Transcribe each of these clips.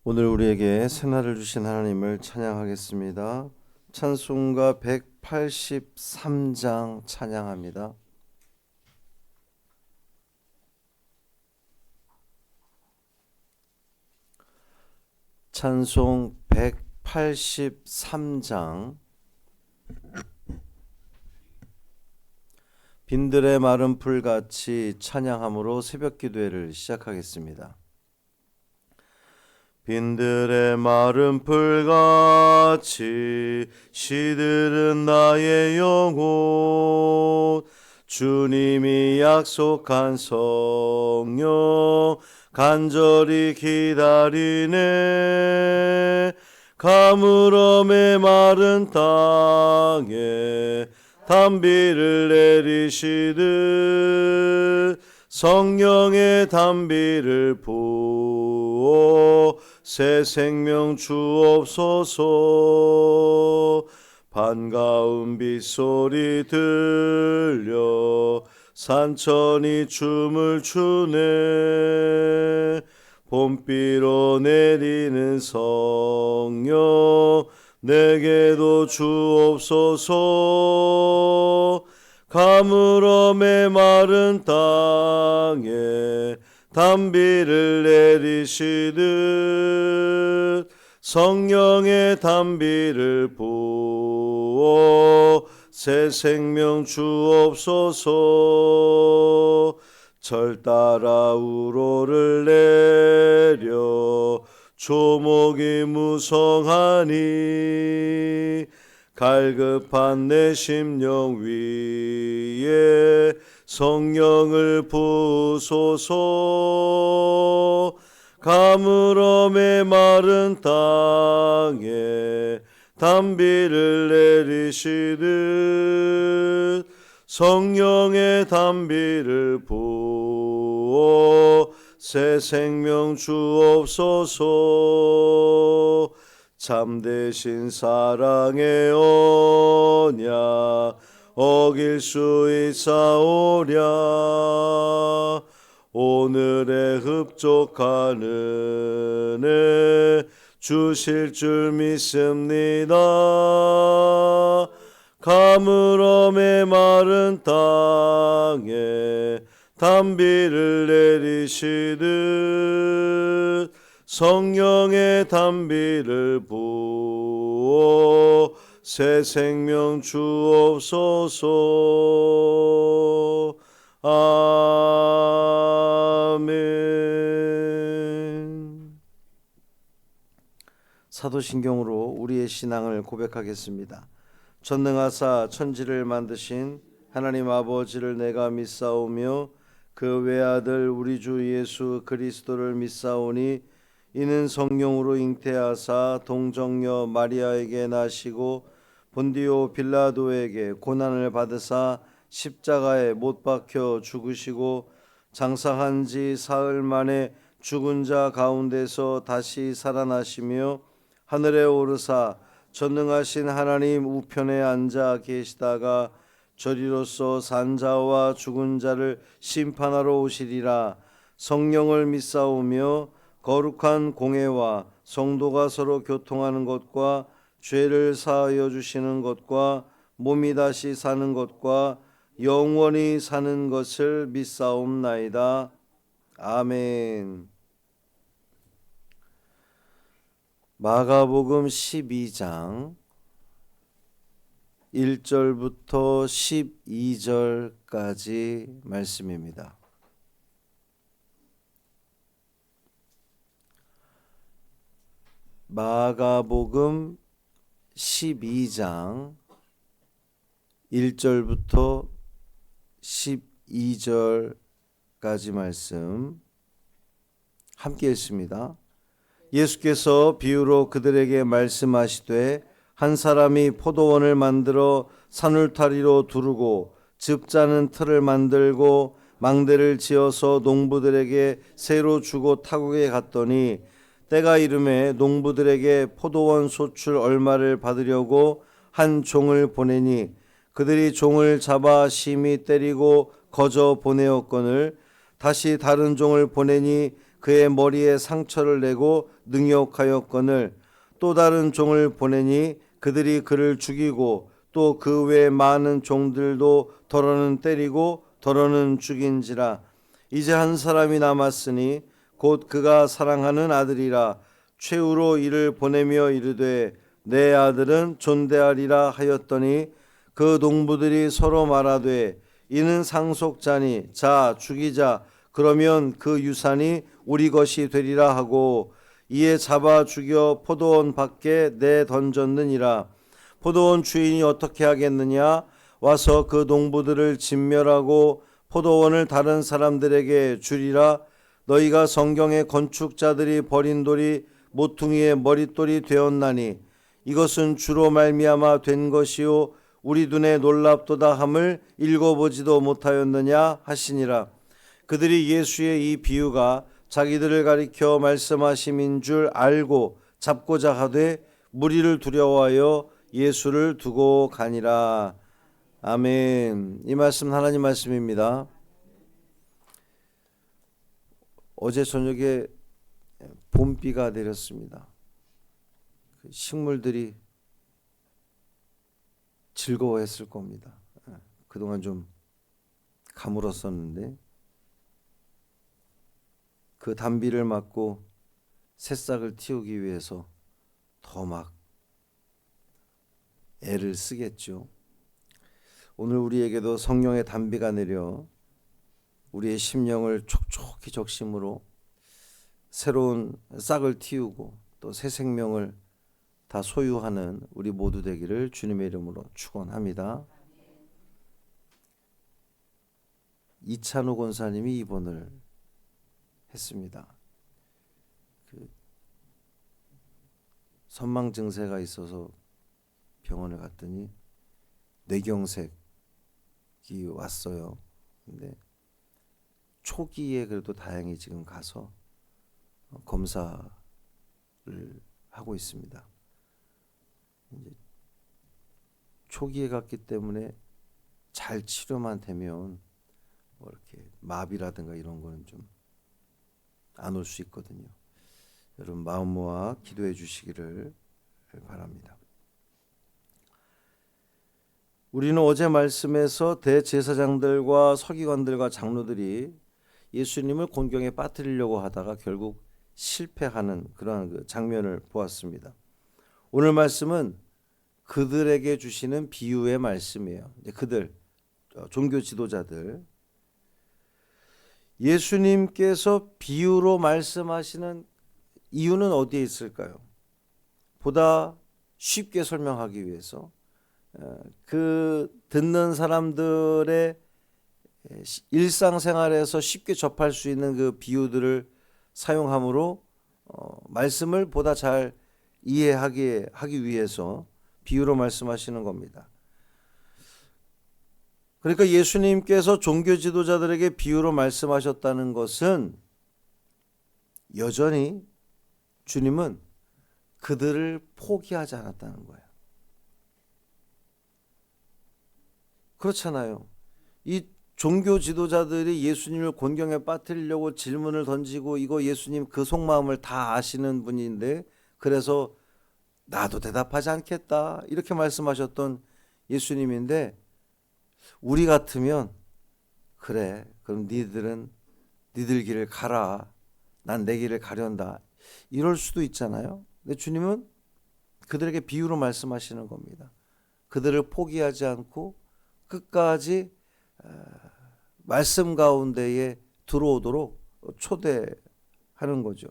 오늘 우리에게 새날을 주신 하나님을 찬양하겠습니다. 찬송가 183장 찬양합니다. 찬송 183장. 빈들의 마른 풀같이 찬양함으로 새벽 기도회를 시작하겠습니다. 빈들의 마른 풀같이 시들은 나의 영혼, 주님이 약속한 성령 간절히 기다리네. 가물어 메마른 땅에 단비를 내리시듯 성령의 단비를 부어 새 생명 주옵소서. 반가운 빗소리 들려 산천이 춤을 추네. 봄비로 내리는 성령 내게도 주옵소서. 가물어 메마른 땅에 단비를 내리시듯 성령의 단비를 부어 새 생명 주옵소서. 절 따라 우로를 내려 조목이 무성하니 갈급한 내 심령 위에 성령을 부으소서. 가물어 메마른 땅에 단비를 내리시듯 성령의 단비를 부어 새 생명 주옵소서. 참되신 사랑의 언약 어길 수 있사오랴. 오늘의 흡족한 은혜 주실 줄 믿습니다. 가물어 메마른 땅에 단비를 내리시듯 성령의 단비를 부어 새 생명 주옵소서. 아멘. 사도신경으로 우리의 신앙을 고백하겠습니다. 전능하사 천지를 만드신 하나님 아버지를 내가 믿사오며 그 외아들 우리 주 예수 그리스도를 믿사오니 이는 성령으로 잉태하사 동정녀 마리아에게 나시고 본디오 빌라도에게 고난을 받으사 십자가에 못 박혀 죽으시고 장사한 지 사흘 만에 죽은 자 가운데서 다시 살아나시며 하늘에 오르사 전능하신 하나님 우편에 앉아 계시다가 저리로서 산 자와 죽은 자를 심판하러 오시리라. 성령을 믿사오며 거룩한 공회와 성도가 서로 교통하는 것과 죄를 사하여 주시는 것과 몸이 다시 사는 것과 영원히 사는 것을 믿사옵나이다. 아멘. 마가복음 12장 1절부터 12절까지 말씀입니다. 마가복음 12장 1절부터 12절까지 말씀 함께 읽습니다. 예수께서 비유로 그들에게 말씀하시되 한 사람이 포도원을 만들어 산울타리로 두르고 즙 짜는 틀을 만들고 망대를 지어서 농부들에게 새로 주고 타국에 갔더니 때가 이름에 농부들에게 포도원 소출 얼마를 받으려고 한 종을 보내니 그들이 종을 잡아 심히 때리고 거저 보내었거늘 다시 다른 종을 보내니 그의 머리에 상처를 내고 능욕하였거늘 또 다른 종을 보내니 그들이 그를 죽이고 또 그 외 많은 종들도 더러는 때리고 더러는 죽인지라. 이제 한 사람이 남았으니 곧 그가 사랑하는 아들이라. 최후로 이를 보내며 이르되 내 아들은 존대하리라 하였더니 그 농부들이 서로 말하되 이는 상속자니 자 죽이자. 그러면 그 유산이 우리 것이 되리라 하고 이에 잡아 죽여 포도원 밖에 내던졌느니라. 포도원 주인이 어떻게 하겠느냐? 와서 그 농부들을 진멸하고 포도원을 다른 사람들에게 주리라. 너희가 성경의 건축자들이 버린 돌이 모퉁이의 머릿돌이 되었나니 이것은 주로 말미암아 된 것이요 우리 눈에 놀랍도다 함을 읽어보지도 못하였느냐 하시니라. 그들이 예수의 이 비유가 자기들을 가리켜 말씀하심인 줄 알고 잡고자 하되 무리를 두려워하여 예수를 두고 가니라. 아멘. 이 말씀 하나님 말씀입니다. 어제 저녁에 봄비가 내렸습니다. 식물들이 즐거워했을 겁니다. 그동안 좀 가물었었는데 그 단비를 맞고 새싹을 틔우기 위해서 더 막 애를 쓰겠죠. 오늘 우리에게도 성령의 단비가 내려 우리의 심령을 촉촉히 적심으로 새로운 싹을 틔우고 또 새 생명을 다 소유하는 우리 모두 되기를 주님의 이름으로 축원합니다. 이찬호 권사님이 입원을 했습니다. 선망 증세가 있어서 병원에 갔더니 뇌경색이 왔어요. 근데 초기에 그래도 다행히 지금 가서 검사를 하고 있습니다. 이제 초기에 갔기 때문에 잘 치료만 되면 뭐 이렇게 마비라든가 이런 거는 좀 안 올 수 있거든요. 여러분 마음 모아 기도해 주시기를 바랍니다. 우리는 어제 말씀에서 대제사장들과 서기관들과 장로들이 예수님을 곤경에 빠뜨리려고 하다가 결국 실패하는 그러한 그 장면을 보았습니다. 오늘 말씀은 그들에게 주시는 비유의 말씀이에요. 그들 종교 지도자들, 예수님께서 비유로 말씀하시는 이유는 어디에 있을까요? 보다 쉽게 설명하기 위해서 그 듣는 사람들의 일상생활에서 쉽게 접할 수 있는 그 비유들을 사용함으로 말씀을 보다 잘 이해하기 위해서 비유로 말씀하시는 겁니다. 그러니까 예수님께서 종교 지도자들에게 비유로 말씀하셨다는 것은 여전히 주님은 그들을 포기하지 않았다는 거예요. 그렇잖아요. 이 종교 지도자들이 예수님을 곤경에 빠뜨리려고 질문을 던지고 이거 예수님 그 속마음을 다 아시는 분인데 그래서 나도 대답하지 않겠다 이렇게 말씀하셨던 예수님인데 우리 같으면 그래 그럼 니들 길을 가라 난 내 길을 가련다 이럴 수도 있잖아요. 근데 주님은 그들에게 비유로 말씀하시는 겁니다. 그들을 포기하지 않고 끝까지 말씀 가운데에 들어오도록 초대하는 거죠.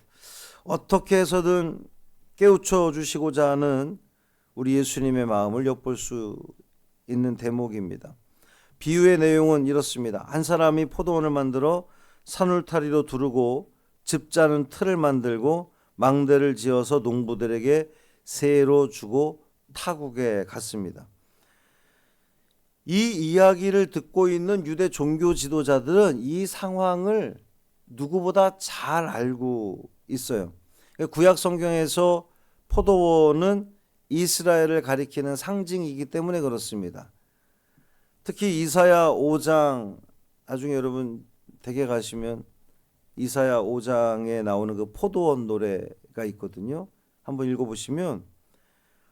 어떻게 해서든 깨우쳐 주시고자 하는 우리 예수님의 마음을 엿볼 수 있는 대목입니다. 비유의 내용은 이렇습니다. 한 사람이 포도원을 만들어 산울타리로 두르고 즙 짜는 틀을 만들고 망대를 지어서 농부들에게 세로 주고 타국에 갔습니다. 이 이야기를 듣고 있는 유대 종교 지도자들은 이 상황을 누구보다 잘 알고 있어요. 구약 성경에서 포도원은 이스라엘을 가리키는 상징이기 때문에 그렇습니다. 특히 이사야 5장 나중에 여러분 댁에 가시면 이사야 5장에 나오는 그 포도원 노래가 있거든요. 한번 읽어보시면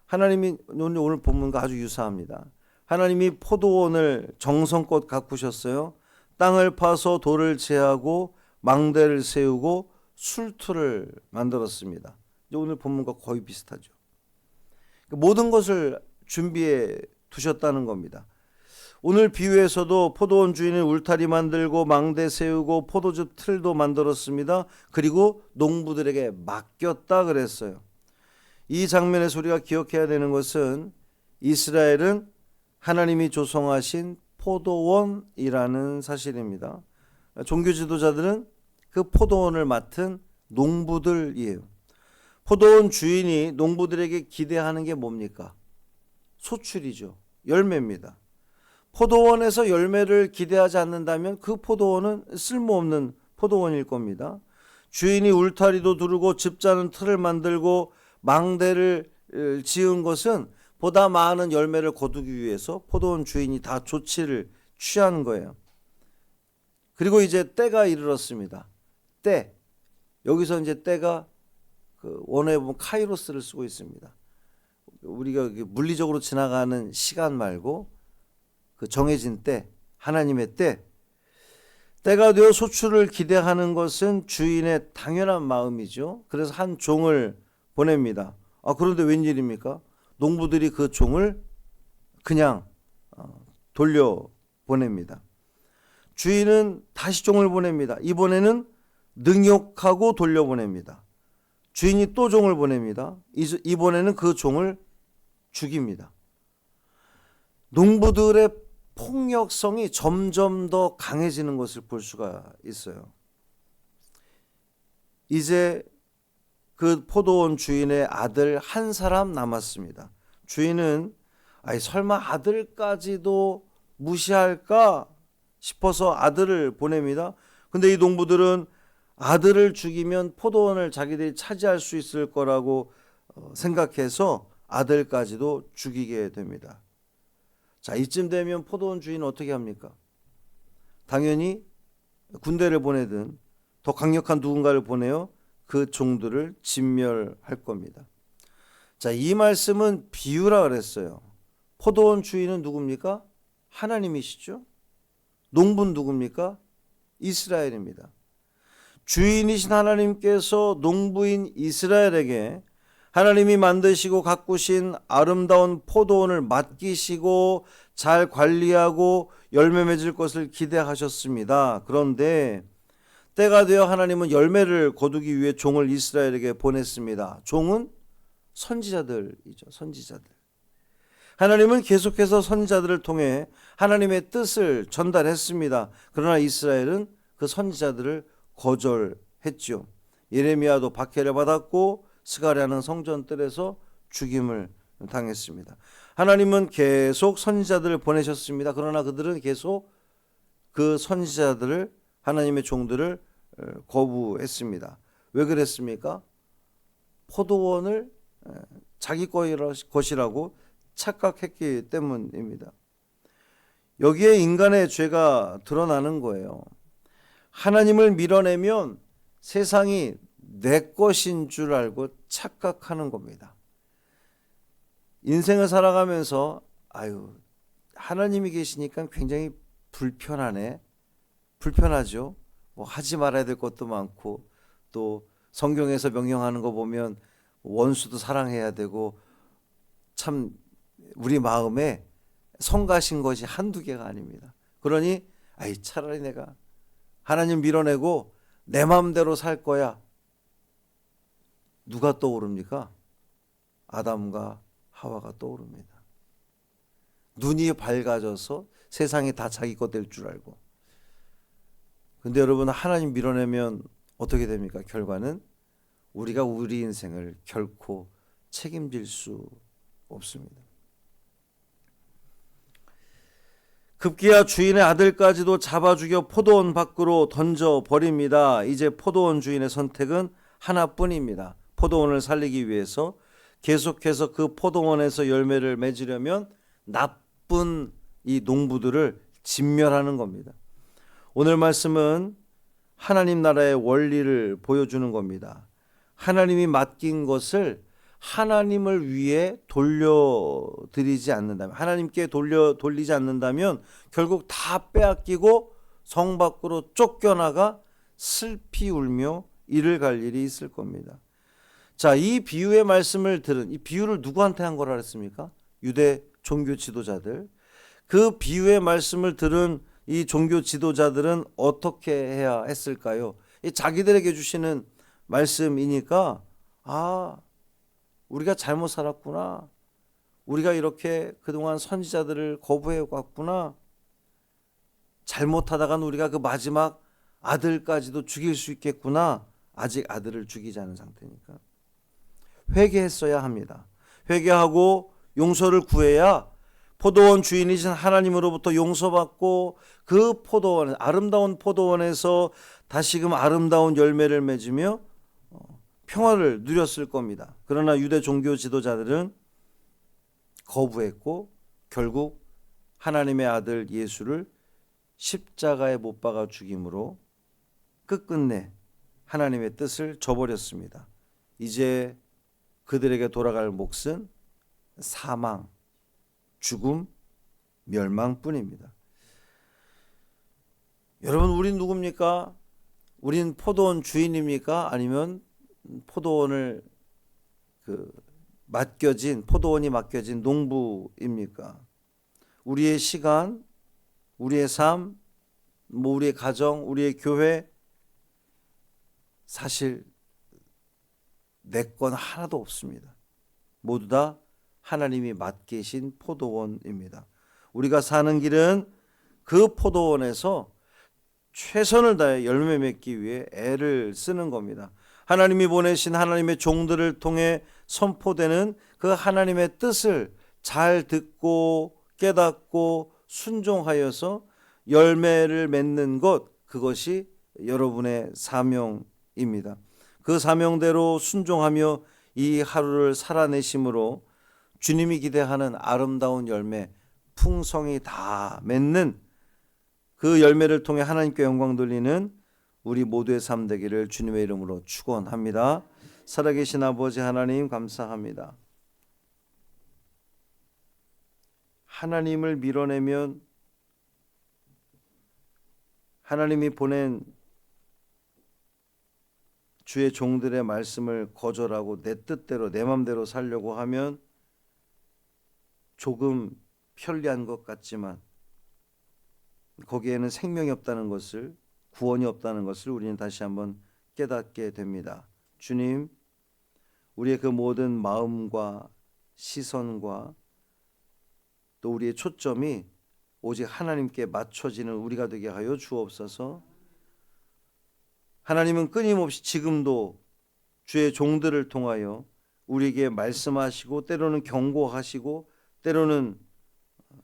하나님이 오늘 본문과 아주 유사합니다. 하나님이 포도원을 정성껏 가꾸셨어요. 땅을 파서 돌을 제하고 망대를 세우고 술투를 만들었습니다. 오늘 본문과 거의 비슷하죠. 모든 것을 준비해 두셨다는 겁니다. 오늘 비유에서도 포도원 주인은 울타리 만들고 망대 세우고 포도즙 틀도 만들었습니다. 그리고 농부들에게 맡겼다 그랬어요. 이 장면에서 우리가 기억해야 되는 것은 이스라엘은 하나님이 조성하신 포도원이라는 사실입니다. 종교 지도자들은 그 포도원을 맡은 농부들이에요. 포도원 주인이 농부들에게 기대하는 게 뭡니까? 소출이죠. 열매입니다. 포도원에서 열매를 기대하지 않는다면 그 포도원은 쓸모없는 포도원일 겁니다. 주인이 울타리도 두르고 집 자는 틀을 만들고 망대를 지은 것은 보다 많은 열매를 거두기 위해서 포도원 주인이 다 조치를 취한 거예요. 그리고 이제 때가 이르렀습니다. 때. 여기서 이제 때가 그 원어에 보면 카이로스를 쓰고 있습니다. 우리가 물리적으로 지나가는 시간 말고 그 정해진 때, 하나님의 때. 때가 되어 소출을 기대하는 것은 주인의 당연한 마음이죠. 그래서 한 종을 보냅니다. 그런데 웬일입니까? 농부들이 그 종을 그냥 돌려보냅니다. 주인은 다시 종을 보냅니다. 이번에는 능욕하고 돌려보냅니다. 주인이 또 종을 보냅니다. 이번에는 그 종을 죽입니다. 농부들의 폭력성이 점점 더 강해지는 것을 볼 수가 있어요. 이제 그 포도원 주인의 아들 한 사람 남았습니다. 주인은 설마 아들까지도 무시할까 싶어서 아들을 보냅니다. 근데 이 농부들은 아들을 죽이면 포도원을 자기들이 차지할 수 있을 거라고 생각해서 아들까지도 죽이게 됩니다. 자, 이쯤 되면 포도원 주인은 어떻게 합니까? 당연히 군대를 보내든 더 강력한 누군가를 보내어 그 종들을 진멸할 겁니다. 자, 이 말씀은 비유라 그랬어요. 포도원 주인은 누굽니까? 하나님이시죠. 농부는 누굽니까? 이스라엘입니다. 주인이신 하나님께서 농부인 이스라엘에게 하나님이 만드시고 가꾸신 아름다운 포도원을 맡기시고 잘 관리하고 열매 맺을 것을 기대하셨습니다. 그런데 때가 되어 하나님은 열매를 거두기 위해 종을 이스라엘에게 보냈습니다. 종은 선지자들이죠. 선지자들. 하나님은 계속해서 선지자들을 통해 하나님의 뜻을 전달했습니다. 그러나 이스라엘은 그 선지자들을 거절했죠. 예레미야도 박해를 받았고 스가랴는 성전뜰에서 죽임을 당했습니다. 하나님은 계속 선지자들을 보내셨습니다. 그러나 그들은 계속 그 선지자들을, 하나님의 종들을 거부했습니다. 왜 그랬습니까? 포도원을 자기 것이라고 착각했기 때문입니다. 여기에 인간의 죄가 드러나는 거예요. 하나님을 밀어내면 세상이 내 것인 줄 알고 착각하는 겁니다. 인생을 살아가면서 하나님이 계시니까 굉장히 불편하네. 불편하죠. 뭐 하지 말아야 될 것도 많고, 또 성경에서 명령하는 거 보면 원수도 사랑해야 되고, 참 우리 마음에 성가신 것이 한두 개가 아닙니다. 그러니 차라리 내가 하나님 밀어내고 내 마음대로 살 거야. 누가 떠오릅니까? 아담과 하와가 떠오릅니다. 눈이 밝아져서 세상이 다 자기 것 될 줄 알고. 근데 여러분, 하나님 밀어내면 어떻게 됩니까? 결과는 우리가 우리 인생을 결코 책임질 수 없습니다. 급기야 주인의 아들까지도 잡아 죽여 포도원 밖으로 던져버립니다. 이제 포도원 주인의 선택은 하나뿐입니다. 포도원을 살리기 위해서 계속해서 그 포도원에서 열매를 맺으려면 나쁜 이 농부들을 진멸하는 겁니다. 오늘 말씀은 하나님 나라의 원리를 보여주는 겁니다. 하나님이 맡긴 것을 하나님을 위해 돌려드리지 않는다면, 하나님께 돌리지 않는다면 결국 다 빼앗기고 성 밖으로 쫓겨나가 슬피 울며 이를 갈 일이 있을 겁니다. 자, 이 비유의 말씀을 들은, 이 비유를 누구한테 한 거라 했습니까? 유대 종교 지도자들. 그 비유의 말씀을 들은 이 종교 지도자들은 어떻게 해야 했을까요? 자기들에게 주시는 말씀이니까, 우리가 잘못 살았구나, 우리가 이렇게 그동안 선지자들을 거부해 왔구나, 잘못하다간 우리가 그 마지막 아들까지도 죽일 수 있겠구나. 아직 아들을 죽이지 않은 상태니까 회개했어야 합니다. 회개하고 용서를 구해야 포도원 주인이신 하나님으로부터 용서받고 그 포도원, 아름다운 포도원에서 다시금 아름다운 열매를 맺으며 평화를 누렸을 겁니다. 그러나 유대 종교 지도자들은 거부했고 결국 하나님의 아들 예수를 십자가에 못 박아 죽임으로 끝끝내 하나님의 뜻을 저버렸습니다. 이제 그들에게 돌아갈 몫은 사망, 죽음, 멸망뿐입니다. 여러분, 우린 누굽니까? 우린 포도원 주인입니까? 아니면 포도원을 포도원이 맡겨진 농부입니까? 우리의 시간, 우리의 삶, 우리의 가정, 우리의 교회, 사실 내 건 하나도 없습니다. 모두 다 하나님이 맡기신 포도원입니다. 우리가 사는 길은 그 포도원에서 최선을 다해 열매 맺기 위해 애를 쓰는 겁니다. 하나님이 보내신 하나님의 종들을 통해 선포되는 그 하나님의 뜻을 잘 듣고 깨닫고 순종하여서 열매를 맺는 것, 그것이 여러분의 사명입니다. 그 사명대로 순종하며 이 하루를 살아내심으로 주님이 기대하는 아름다운 열매, 풍성이 다 맺는 그 열매를 통해 하나님께 영광 돌리는 우리 모두의 삶 되기를 주님의 이름으로 축원합니다. 살아계신 아버지 하나님, 감사합니다. 하나님을 밀어내면 하나님이 보낸 주의 종들의 말씀을 거절하고 내 뜻대로 내 맘대로 살려고 하면 조금 편리한 것 같지만 거기에는 생명이 없다는 것을, 구원이 없다는 것을 우리는 다시 한번 깨닫게 됩니다. 주님, 우리의 그 모든 마음과 시선과 또 우리의 초점이 오직 하나님께 맞춰지는 우리가 되게 하여 주옵소서. 하나님은 끊임없이 지금도 주의 종들을 통하여 우리에게 말씀하시고 때로는 경고하시고 때로는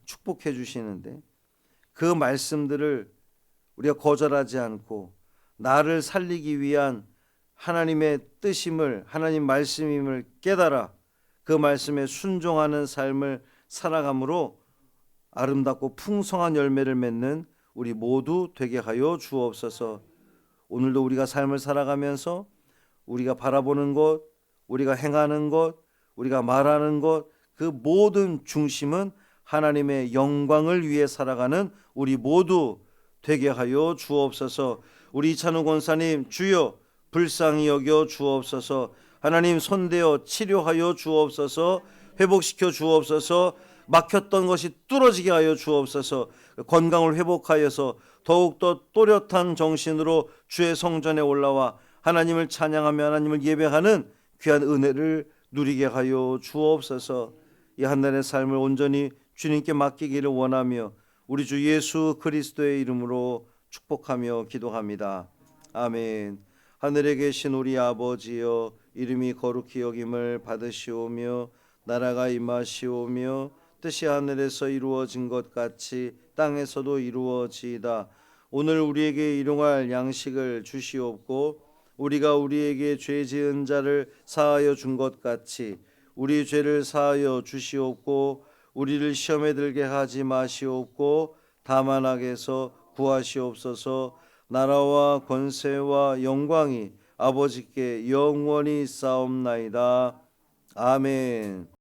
축복해 주시는데 그 말씀들을 우리가 거절하지 않고 나를 살리기 위한 하나님의 뜻임을, 하나님 말씀임을 깨달아 그 말씀에 순종하는 삶을 살아감으로 아름답고 풍성한 열매를 맺는 우리 모두 되게 하여 주옵소서. 오늘도 우리가 삶을 살아가면서 우리가 바라보는 것, 우리가 행하는 것, 우리가 말하는 것, 그 모든 중심은 하나님의 영광을 위해 살아가는 우리 모두 되게 하여 주옵소서. 우리 이찬우 권사님, 주여 불쌍히 여겨 주옵소서. 하나님 손대어 치료하여 주옵소서. 회복시켜 주옵소서. 막혔던 것이 뚫어지게 하여 주옵소서. 건강을 회복하여서 더욱더 또렷한 정신으로 주의 성전에 올라와 하나님을 찬양하며 하나님을 예배하는 귀한 은혜를 누리게 하여 주옵소서. 이 한 달의 삶을 온전히 주님께 맡기기를 원하며 우리 주 예수 그리스도의 이름으로 축복하며 기도합니다. 아멘. 하늘에 계신 우리 아버지여, 이름이 거룩히 여김을 받으시오며 나라가 임하시오며 뜻이 하늘에서 이루어진 것 같이 땅에서도 이루어지이다. 오늘 우리에게 일용할 양식을 주시옵고 우리가 우리에게 죄 지은 자를 사하여 준 것 같이 우리 죄를 사하여 주시옵고 우리를 시험에 들게 하지 마시옵고 다만 악에서 구하시옵소서. 나라와 권세와 영광이 아버지께 영원히 쌓옵나이다. 아멘.